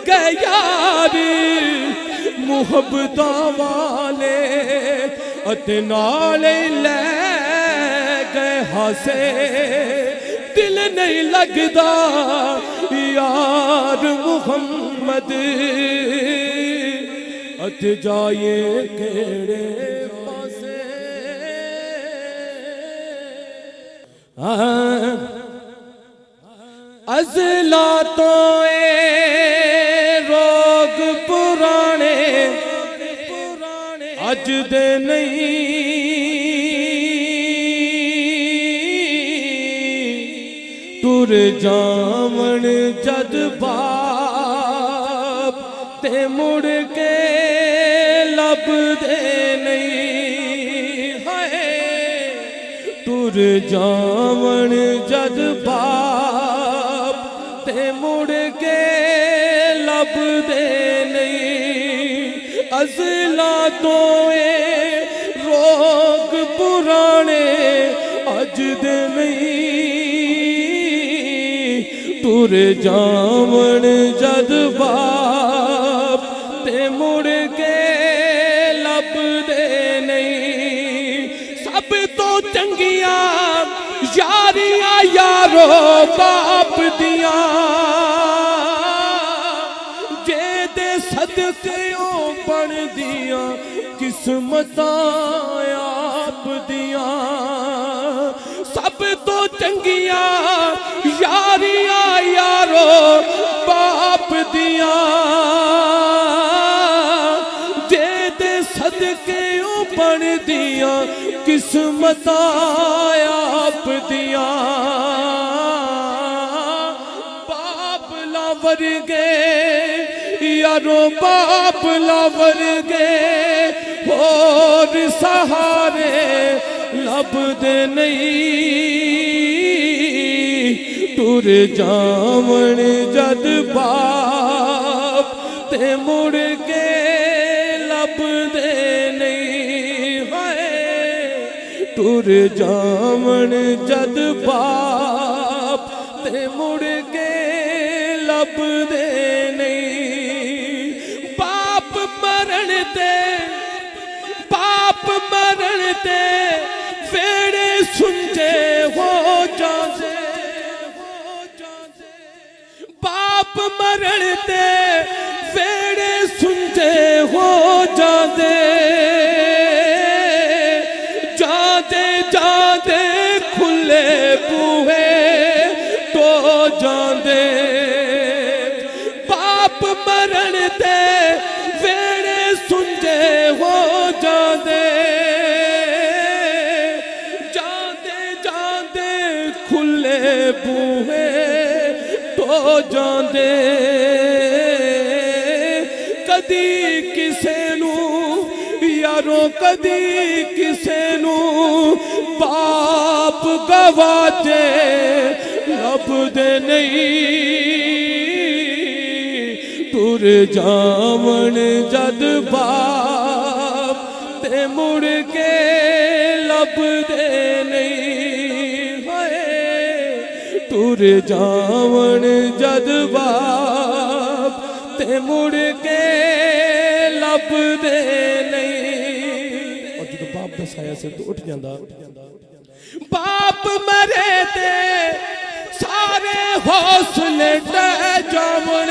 गए यार मुहब्बतां वाले अते नाल ले गए हासे दिल नहीं लगदा यार मुहम्मद अते जाए केड़े पासे अज़ला तो रोग पुराने अज दे नहीं टुर जावन जद बाप ते मुड़ के लब दे नहीं है टुर जावन जद बाप ते मुड़ के लब दे नहीं अज़ला तो रोग पुराने अज दे नहीं टुर जावन जद बाप ते मुड़ के लब दे नहीं सब तो चंगियां यारियां यारो बाप दियां जे दे सदके ओ बन दियां किस्मतां आप दियां सब तो चंगियां यारियां यारो बाप दियां जे दे सदके ओ बन दियां किस्मतां आप दियां बाप लावर गए यारो बाप लावर गए और सहारे लब दे नहीं टुर जावन जद बाप ते मुड़ के लब दे नहीं है टुर जावन जद बाप ते मुड़ के लब दे नहीं बाप मरण ते वेड़े सुनते हो जाते बाप मरण ते वेड़े सुनते हो जाते जाते जाते खुले बूहे तो जाते बाप मरण ते वेड़े सुनते हो जाते जाते जाते खुले बूहे तो जाते कदी किसे नू यारो कदी किसे नू बाप गवाचे लब दे नहीं टुर जावन जद बाप ते मुड़ के लब दे नहीं है टुर जावन जद बाप ते मुड़ के लब दे नहीं और जो बाप दा साया सिर तो उठ जांदा बाप मरे ते सारे हौसले डह जावन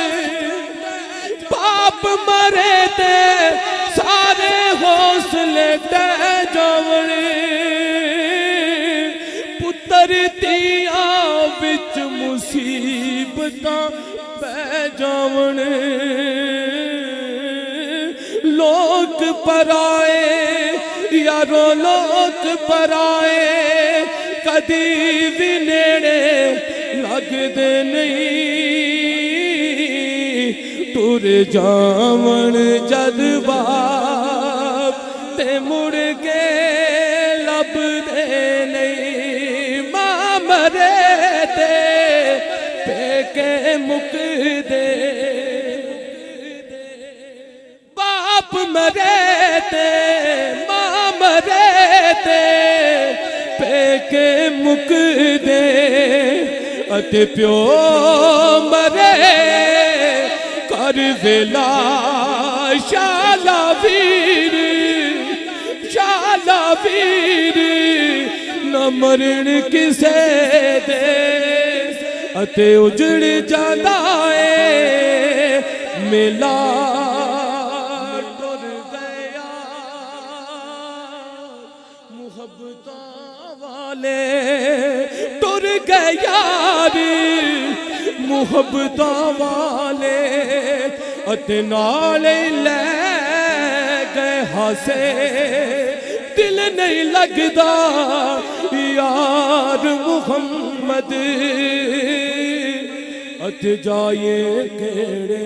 बाप मरे ते सारे हौसले डह जावन पुत्र दिया विच मुसीबतां पै जावन लोक पराए यारो लोक पराए कदी भी नेड़े लगदे नहीं टुर जावन जद बाप ते मुड़ के लब दे नहीं मां मरे ते पेके मुक दे बाप मरे ते मां मरे ते पेके मुक दे अते प्यो मरे हर वेला शाला वीर न मरण किसे दे अते उजड़ जांदा है मेला टुर गया मुहब्बतां वाले टुर गया मुहब्बतां वाले अते नाल लै गए हासे दिल नहीं लगदा यार मुहम्मद अत जाए केड़े